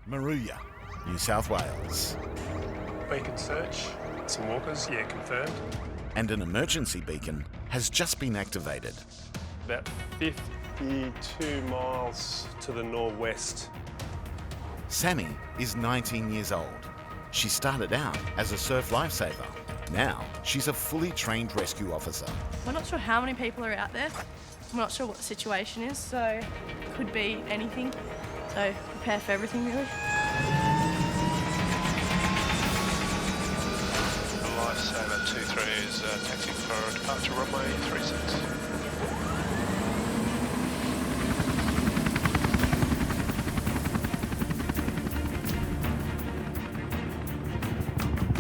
Maruya, New South Wales. Beacon search, some walkers, confirmed. And an emergency beacon has just been activated. About 52 miles to the northwest. Sammy is 19 years old. She started out as a surf lifesaver. Now she's a fully trained rescue officer. We're not sure how many people are out there. I'm not sure what the situation is, so it could be anything. So prepare for everything, really. Lifesaver 23 is taxiing for departure runway 36.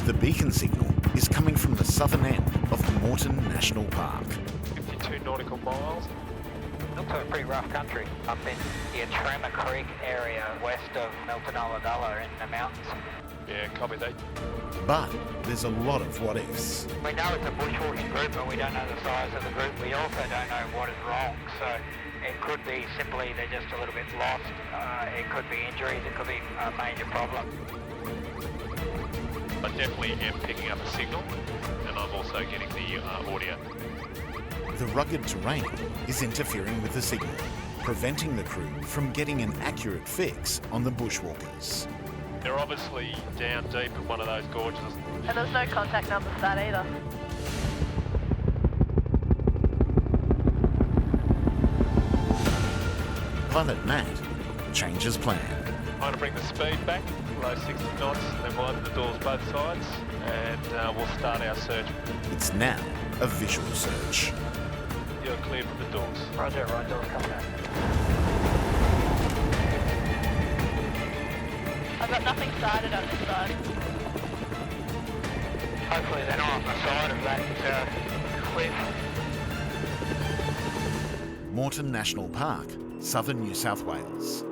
The beacon signal is coming from the southern end of Moreton National Park. 52 nautical miles. Looks like a pretty rough country up in the Trema Creek area west of Milton-Ulladulla in the mountains. Yeah, copy that. But there's a lot of what ifs. We know it's a bushwalking group, but we don't know the size of the group. We also don't know what is wrong, so it could be simply they're just a little bit lost. It could be injuries, it could be a major problem. I definitely am picking up a signal, and I'm also getting the audio. The rugged terrain is interfering with the signal, preventing the crew from getting an accurate fix on the bushwalkers. They're obviously down deep in one of those gorges. And there's no contact number for that either. Pilot Matt changes plan. I'm going to bring the speed back, below 60 knots, then we'll open the doors both sides, and we'll start our search. It's now a visual search. You're cleared for the doors. Roger, coming out. I've got nothing sighted on this side. Hopefully they're not on the side of that cliff. Moreton National Park, southern New South Wales.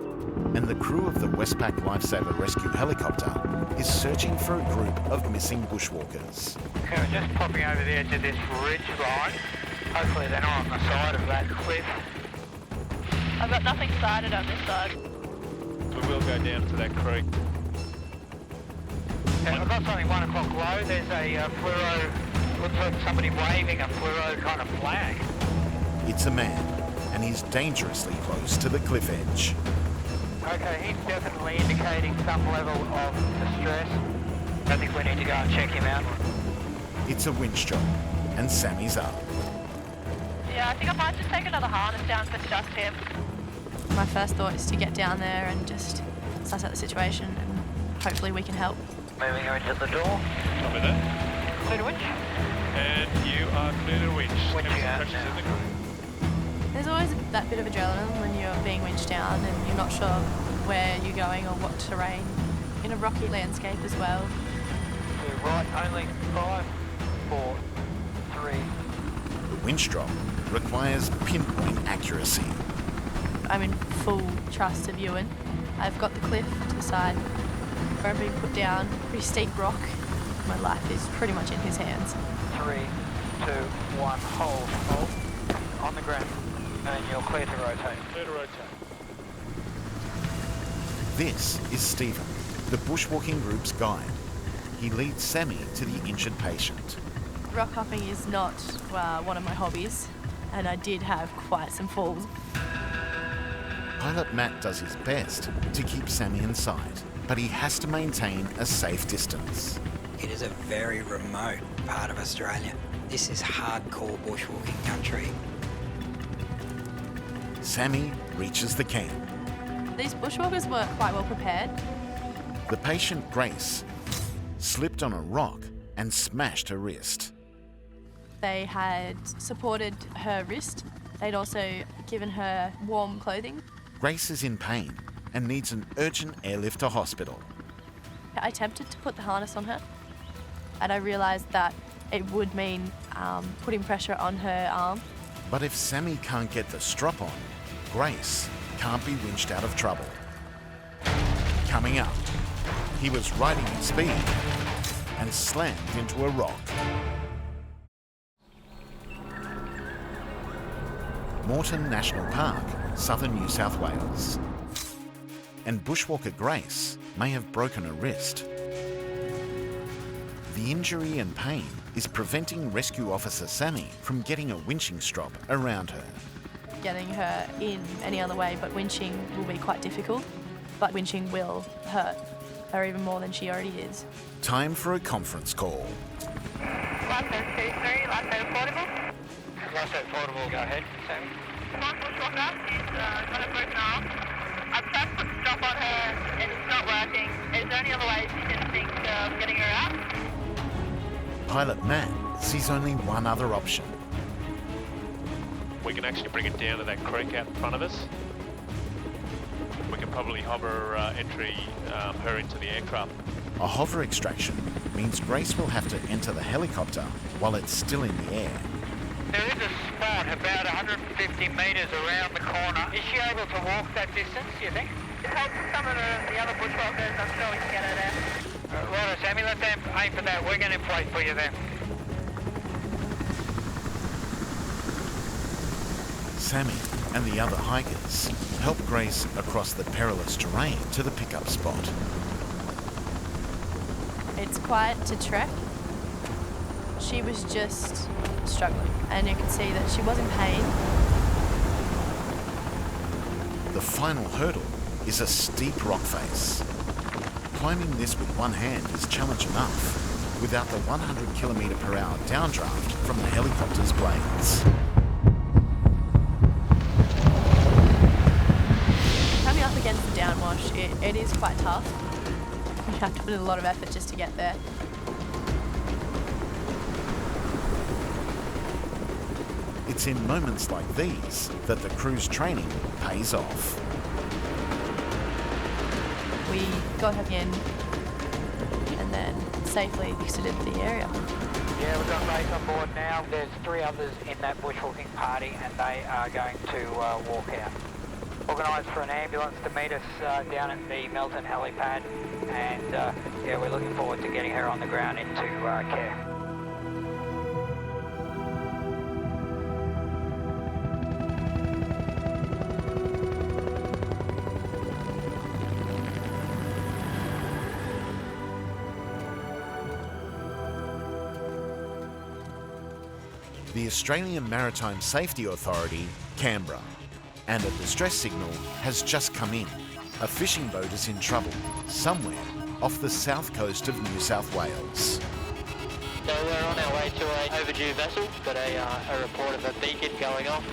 And the crew of the Westpac Lifesaver Rescue helicopter is searching for a group of missing bushwalkers. Okay, we're just popping over the edge of this ridge line. Hopefully they're not on the side of that cliff. I've got nothing sighted on this side. We will go down to that creek. Okay, I've got something 1 o'clock low. There's a fluoro, looks like somebody waving a fluoro kind of flag. It's a man, and he's dangerously close to the cliff edge. Okay, he's definitely indicating some level of distress. I think we need to go and check him out. It's a winch job, and Sammy's up. Yeah, I think I might just take another harness down for just him. My first thought is to get down there and just suss out the situation, and hopefully we can help. Moving her into the door. Copy that. Clear to winch. And you are clear to winch. Winching out Pressures now. in the crew. There's always that bit of adrenaline when you're being winched down and you're not sure where you're going or what terrain. In a rocky landscape as well. To right only. 5, 4, 3. The winch drop requires pinpoint accuracy. I'm in full trust of Ewan. I've got the cliff to the side where I'm being put down, pretty steep rock. My life is pretty much in his hands. 3, 2, 1. Hold. On the ground. And you're clear to rotate. Clear to rotate. This is Stephen, the bushwalking group's guide. He leads Sammy to the injured patient. Rock hopping is not one of my hobbies, and I did have quite some falls. Pilot Matt does his best to keep Sammy in sight, but he has to maintain a safe distance. It is a very remote part of Australia. This is hardcore bushwalking country. Sammy reaches the camp. These bushwalkers were quite well prepared. The patient, Grace, slipped on a rock and smashed her wrist. They had supported her wrist. They'd also given her warm clothing. Grace is in pain and needs an urgent airlift to hospital. I attempted to put the harness on her, and I realised that it would mean putting pressure on her arm. But if Sammy can't get the strap on, Grace can't be winched out of trouble. Coming up, he was riding at speed and slammed into a rock. Moreton National Park, southern New South Wales. and Bushwalker Grace may have broken a wrist. The injury and pain is preventing Rescue Officer Sammy from getting a winching strop around her. Getting her in any other way but winching will be quite difficult, but winching will hurt her even more than she already is. Time for a conference call. Lasso 2-3, Lasso portable. Lasso portable, go ahead, Sammy. Bushwalker is got a broken arm. I've tried to put a strap on her and it's not working. Is there any other ways you can think of getting her out? Pilot Matt sees only one other option. We can actually bring it down to that creek out in front of us. We can probably hover entry her into the aircraft. A hover extraction means Grace will have to enter the helicopter while it's still in the air. There is a spot about 150 metres around the corner. Is she able to walk that distance, do you think? It helps some of the other bushwalkers. I'm sure we can get her there. Right, Sammy, let's aim for that. We're going to inflate for you then. Sammy and the other hikers help Grace across the perilous terrain to the pickup spot. It's quite a trek. She was just struggling, and you could see that she was in pain. The final hurdle is a steep rock face. Climbing this with one hand is challenge enough without the 100 km/h downdraft from the helicopter's blades. Coming up against the downwash, it is quite tough. You have to put in a lot of effort just to get there. It's in moments like these that the crew's training pays off. We got her in and then safely exited the area. Yeah, we've got Grace on board now. There's 3 others in that bushwalking party and they are going to walk out. Organised for an ambulance to meet us down at the Melton helipad, and yeah, we're looking forward to getting her on the ground into care. The Australian Maritime Safety Authority, Canberra, and a distress signal has just come in. A fishing boat is in trouble somewhere off the south coast of New South Wales. So we're on our way to an overdue vessel, got a report of a beacon going off.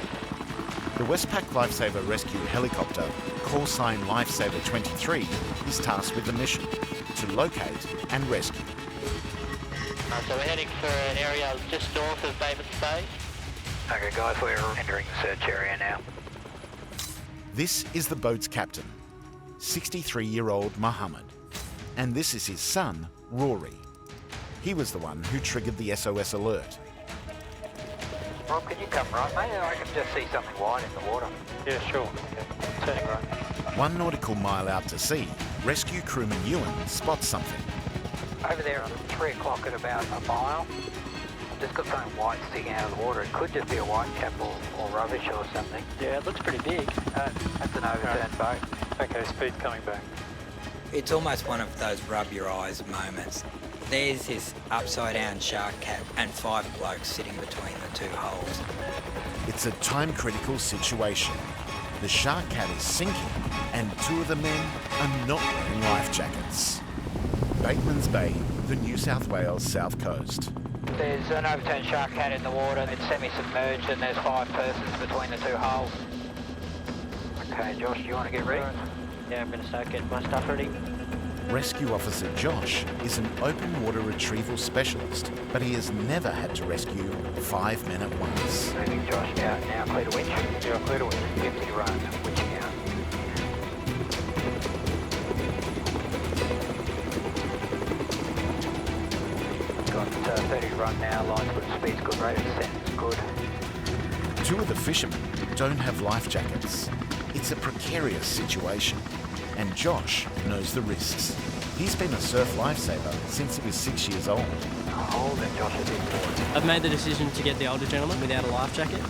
The Westpac Lifesaver Rescue helicopter, call sign Lifesaver 23, is tasked with the mission to locate and rescue. So we're heading for an area just north of Batemans Bay. Okay guys, we're entering the search area now. This is the boat's captain, 63-year-old Mohammed, and this is his son, Rory. He was the one who triggered the SOS alert. Rob, can you come right, mate? I can just see something white in the water. Yeah, sure. Okay. Turning right. 1 nautical mile out to sea, rescue crewman Ewan spots something. Over there on 3 o'clock at about a mile, I've just got something white sticking out of the water. It could just be a white cap or rubbish or something. Yeah, it looks pretty big. That's an overturned boat. Okay, speed coming back. It's almost one of those rub your eyes moments. There's this upside down shark cap and 5 blokes sitting between the 2 holes. It's a time-critical situation. The shark cat is sinking and 2 of the men are not wearing life jackets. Batemans Bay, the New South Wales south coast. There's an overturned shark cat in the water. It's semi-submerged and there's 5 persons between the 2 holes. Okay, Josh, do you want to get ready? Yeah, I'm going to start getting my stuff ready. Rescue Officer Josh is an open water retrieval specialist, but he has never had to rescue 5 men at once. Moving Josh out now, clear to winch. Yeah, clear to winch. 50 run, winching out. Got 30 run now, line good, speed's good, rate of descent is good. 2 of the fishermen don't have life jackets. It's a precarious situation, and Josh knows the risks. He's been a surf lifesaver since he was 6 years old. Hold it, Josh, a bit more. I've made the decision to get the older gentleman without a life jacket.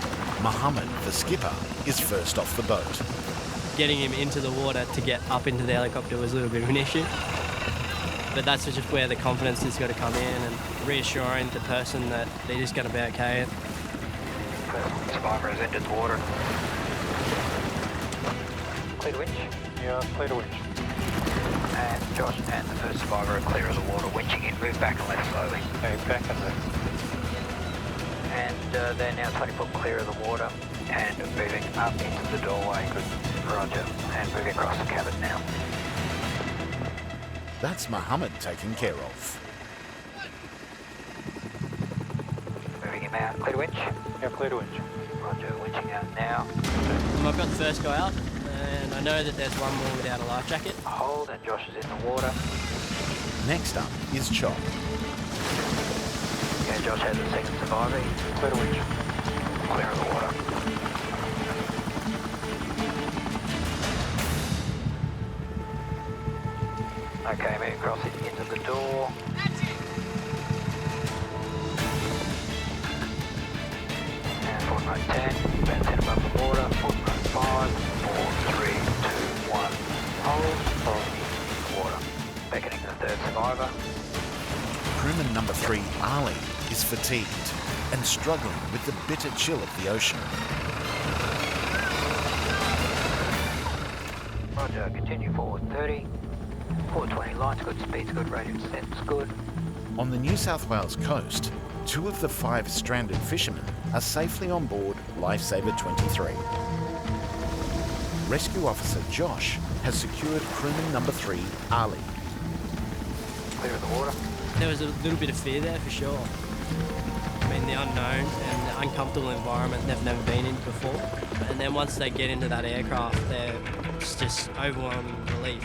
Mohammed, the skipper, is first off the boat. getting him into the water to get up into the helicopter was a little bit of an issue. But that's just where the confidence has got to come in and reassuring the person that they're just going to be okay. Survivor has entered the water. Clear to winch? Yeah, clear to winch. And Josh and the first survivor are clear of the water. Winching in, move back and left slowly. Okay, back and left. And they're now 20 foot clear of the water and moving up into the doorway. Good. Roger. And moving across the cabin now. That's Mohammed taken care of. Moving him out. Clear to winch? Yeah, clear to winch. Roger. Winching out now. I've got the first guy out, and I know that there's one more without a life jacket. Hold, and Josh is in the water. Next up is Chop. Okay, Josh has the second survivor. Clear to winch. Clear of the water. Okay, moving across into the door. And forward mode 10, about 10 above the water. Forward mode 5, 4, 3, 2, 1. Hold. Water. Beckoning the third survivor. Crewman number 3, Ali, is fatigued and struggling with the bitter chill of the ocean. Roger, continue forward 30. 420, lights good, speed's good, radio descent's good. On the New South Wales coast, 2 of the 5 stranded fishermen are safely on board Lifesaver 23. Rescue officer Josh has secured crewman number 3, Ali. Clear of the water. There was a little bit of fear there for sure. I mean, the unknown and the uncomfortable environment they've never been in before. And then once they get into that aircraft, it's just overwhelming relief.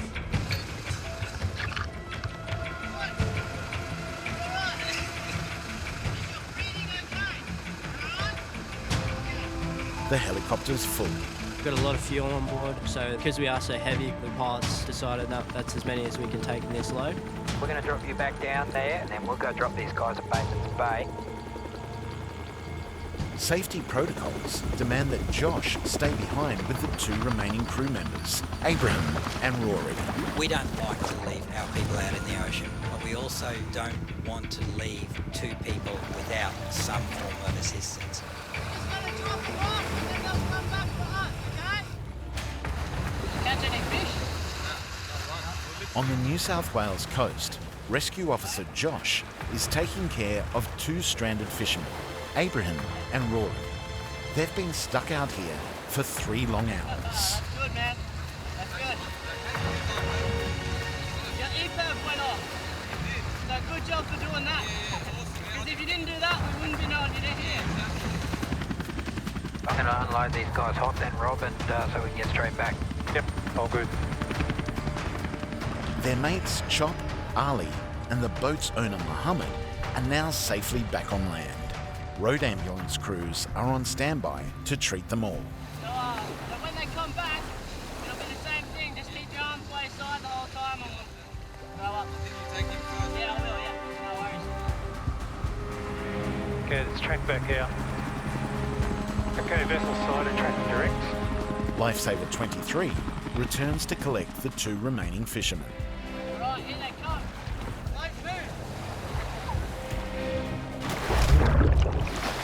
The helicopter's full. We've got a lot of fuel on board, so because we are so heavy, the pilots decided that that's as many as we can take in this load. We're going to drop you back down there, and then we'll go drop these guys at Mason's Bay. Safety protocols demand that Josh stay behind with the 2 remaining crew members, Abraham and Rory. We don't like to leave our people out in the ocean, but we also don't want to leave 2 people without some form of assistance. On the New South Wales coast, rescue officer Josh is taking care of 2 stranded fishermen, Abraham and Rory. They've been stuck out here for 3 long hours. That's good, man. That's good. Your EPIRB went off. So good job for doing that. Because if you didn't do that, we wouldn't be knowing you're here. I'm going to unload these guys hot then, Rob, and so we can get straight back. Yep, all good. Their mates Chop, Ali and the boat's owner Mohammed are now safely back on land. Road ambulance crews are on standby to treat them all. So when they come back, it'll be the same thing. Just keep your arms by your side the whole time and we'll go up. Yeah, I will, yeah. No worries. Okay, let's track back out. Okay, vessel sighted, tracking direct. Lifesaver 23 returns to collect the 2 remaining fishermen. Right, here they come. Lights move.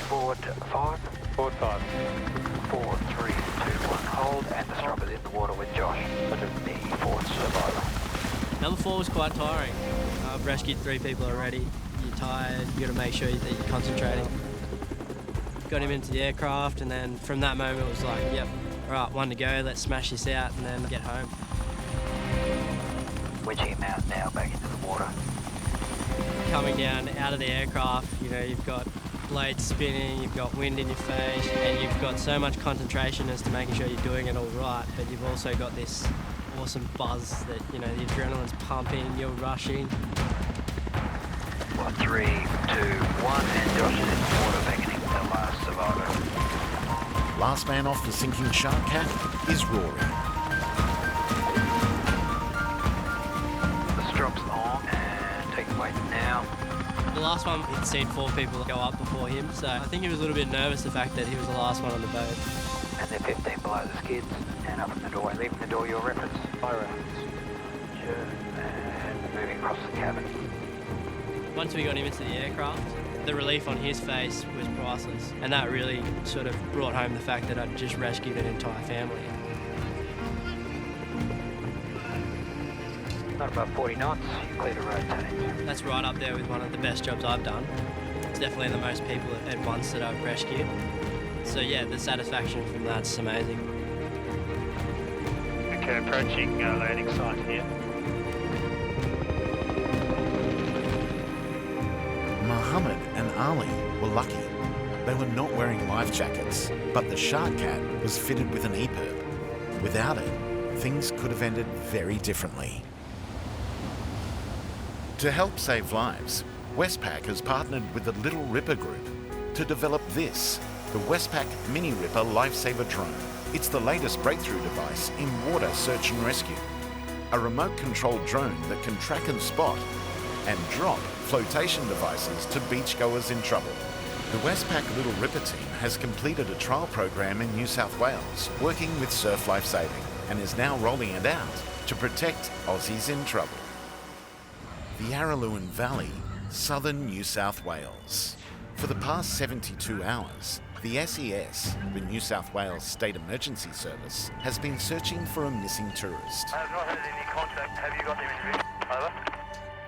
Forward 5. Forward 5. 4, 3, 2, 1. Hold, and the stropper's in the water with Josh, the 4th survivor. Number 4 was quite tiring. I've rescued 3 people already. You're tired, you got to make sure that you're concentrating. Got him into the aircraft, and then from that moment it was like, yep, all right, 1 to go, let's smash this out and then get home. Wedging him out now, back into the water. Coming down out of the aircraft, you know, you've got blades spinning, you've got wind in your face, and you've got so much concentration as to making sure you're doing it all right, but you've also got this awesome buzz that, you know, the adrenaline's pumping, you're rushing. 1, 3, 2, 1, and Josh is in the water, beckoning the last survivor. Last man off the sinking shark cat is Rory. The strop's on, and take the weight now. The last one, he'd seen 4 people go up before him, so I think he was a little bit nervous the fact that he was the last one on the boat. And They're 15 below the skids and up in the doorway. Leaving the door, your reference. My reference. Sure. And moving across the cabin. Once we got him into the aircraft, the relief on his face was priceless, and that really sort of brought home the fact that I'd just rescued an entire family. Not about 40 knots, you clear to rotate. That's right up there with one of the best jobs I've done. It's definitely the most people at once that I've rescued. So yeah, the satisfaction from that's amazing. Okay, approaching landing site here. Mohammed and Ali were lucky. They were not wearing life jackets, but the Shark Cat was fitted with an EPIRB. Without it, things could have ended very differently. To help save lives, Westpac has partnered with the Little Ripper Group to develop this, the Westpac Mini Ripper Lifesaver Drone. It's the latest breakthrough device in water search and rescue. A remote-controlled drone that can track and spot and drop flotation devices to beachgoers in trouble. The Westpac Little Ripper team has completed a trial program in New South Wales, working with Surf Life Saving, and is now rolling it out to protect Aussies in trouble. The Yarraluen Valley, southern New South Wales. For the past 72 hours, the SES, the New South Wales State Emergency Service, has been searching for a missing tourist. I have not had any contact. Have you got them in view? Over.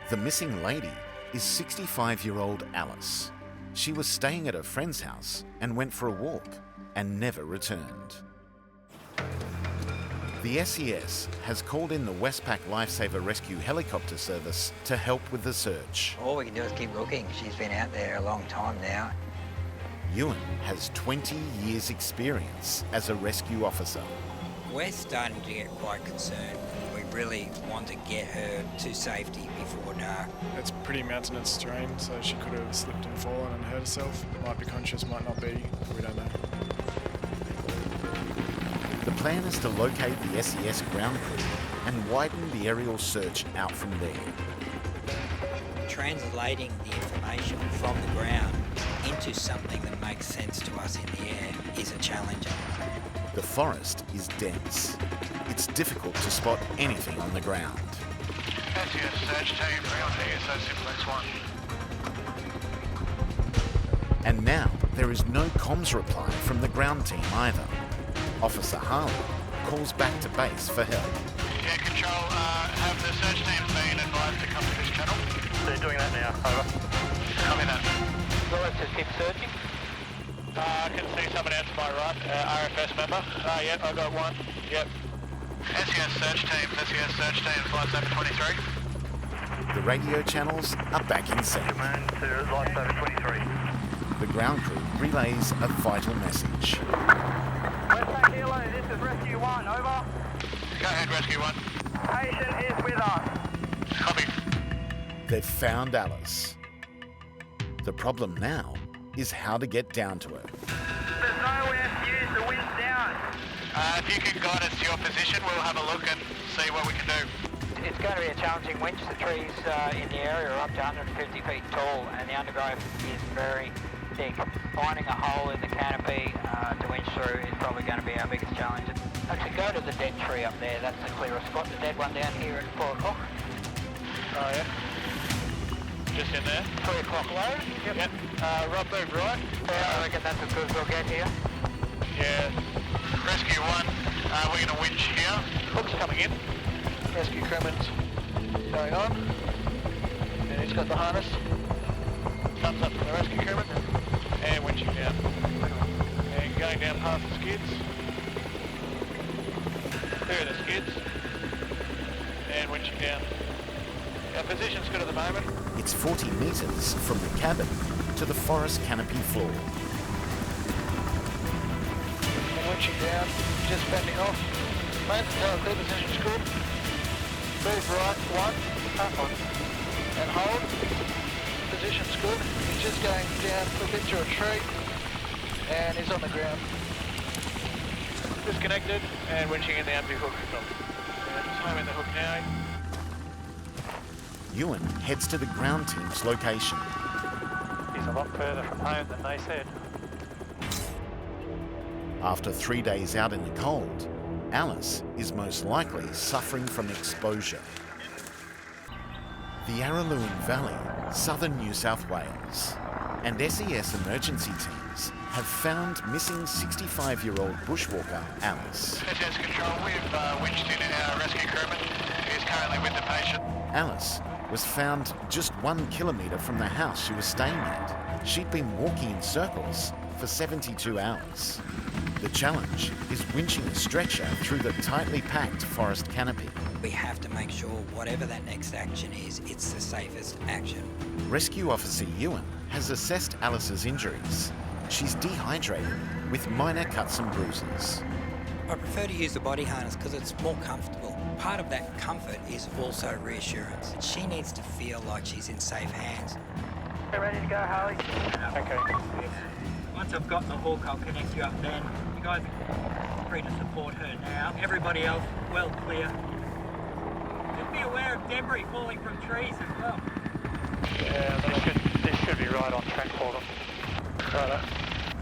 The missing lady is 65-year-old Alice. She was staying at her friend's house and went for a walk and never returned. The SES has called in the Westpac Lifesaver Rescue Helicopter Service to help with the search. All we can do is keep looking. She's been out there a long time now. Ewan has 20 years' experience as a rescue officer. We're starting to get quite concerned. We really want to get her to safety before dark. It's pretty mountainous terrain, so she could have slipped and fallen and hurt herself. Might be conscious, might not be. We don't know. The plan is to locate the SES ground crew and widen the aerial search out from there. Translating the information from the ground into something that makes sense to us in the air is a challenge. The forest is dense. It's difficult to spot anything on the ground. SES search team, bring on the ESO Simplex 1. And now there is no comms reply from the ground team either. Officer Harley calls back to base for help. Yeah, Control, have the search team been advised to come to this channel? They're doing that now, over. Copy that. Well, let's just keep searching. I can see someone out to my right, RFS member. Yep, I got one. Yep. SES search team, flight 723. The radio channels are back in sync. Command to Lifesaver 23. The ground crew relays a vital message. Westpac Hilo, this is Rescue 1, over. Go ahead, Rescue 1. Patient is with us. Copy. They've found Alice. The problem now is how to get down to her. There's nowhere to use the wind down. If you can guide us to your position, we'll have a look and see what we can do. It's going to be a challenging winch. The trees in the area are up to 150 feet tall and the undergrowth is very thick. Finding a hole in the canopy to winch through is probably going to be our biggest challenge. Actually, go to the dead tree up there. That's the clearest spot. The dead one down here at 4 o'clock. Oh, yeah. Just in there. 3 o'clock low. Yep. Rob, move right. I reckon that's as good as we'll get here. Yeah. Rescue 1, we're going to winch here. Hook's coming in. Rescue crewman's going on. And he's got the harness. Thumbs up to the rescue crewman. And winching down. And going down past the skids. There are the skids. And winching down. Our position's good at the moment. It's 40 metres from the cabin to the forest canopy floor. And winching down, just bending off. Main tower clear, position's good. Move right, 1, up on. And hold. Position's good. He's just going down a bit through a tree. And he's on the ground. Disconnected and winching in the anti-hook. Just home in the hook now. Ewan heads to the ground team's location. He's a lot further from home than they said. After 3 days out in the cold, Alice is most likely suffering from exposure. The Araluen Valley, southern New South Wales, and SES emergency teams have found missing 65-year-old bushwalker Alice. SES Control, we've winched in our rescue crewman who is currently with the patient. Alice was found just 1 kilometre from the house she was staying at. She'd been walking in circles for 72 hours. The challenge is winching a stretcher through the tightly packed forest canopy. We have to make sure whatever that next action is, it's the safest action. Rescue Officer Ewan has assessed Alice's injuries. She's dehydrated with minor cuts and bruises. I prefer to use the body harness because it's more comfortable. Part of that comfort is also reassurance. She needs to feel like she's in safe hands. We're ready to go, Harley. Okay. Once I've got the hook, I'll connect you up then. You guys are free to support her now. Everybody else, well clear. Just be aware of debris falling from trees as well. Yeah, this should be right on track for them. Righto.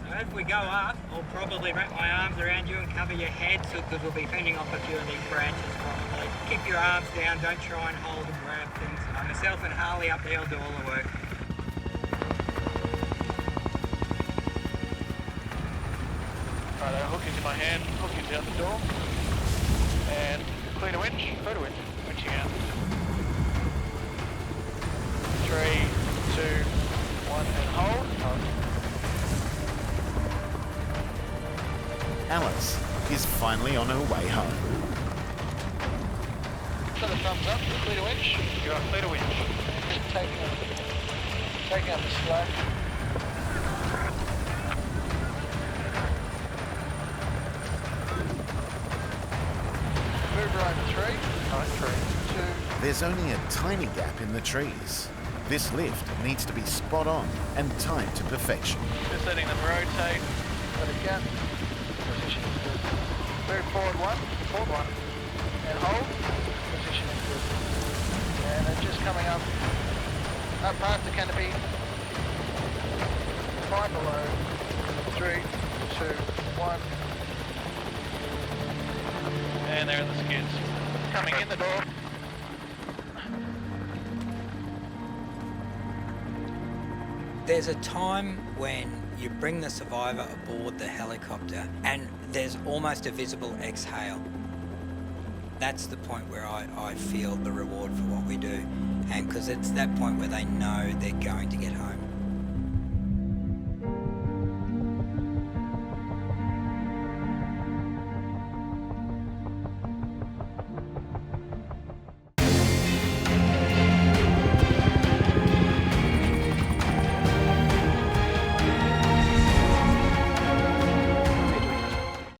So as we go up, I'll probably wrap my arms around you and cover your head because we'll be fending off a few of these branches probably. Keep your arms down, don't try and hold and grab things. Myself and Harley up there will do all the work. Righto, hook is in my hand, hook is out the door. And clear to winch, winching out. 3, 2, 1 and hold. Alice is finally on her way home. So the thumbs up, clear to winch. You are clear to winch. Just taking up the slack. Move right 3. Right, 3, 2. There's only a tiny gap in the trees. This lift needs to be spot on and timed to perfection. Just letting them rotate. Let it gap. Position is good. Move forward 1. And hold. Position is good. And then just coming up past the canopy. 5 below. 3, 2, 1. And there are the skids. Coming in the door. There's a time when you bring the survivor aboard the helicopter and there's almost a visible exhale. That's the point where I feel the reward for what we do, and because it's that point where they know they're going to get home.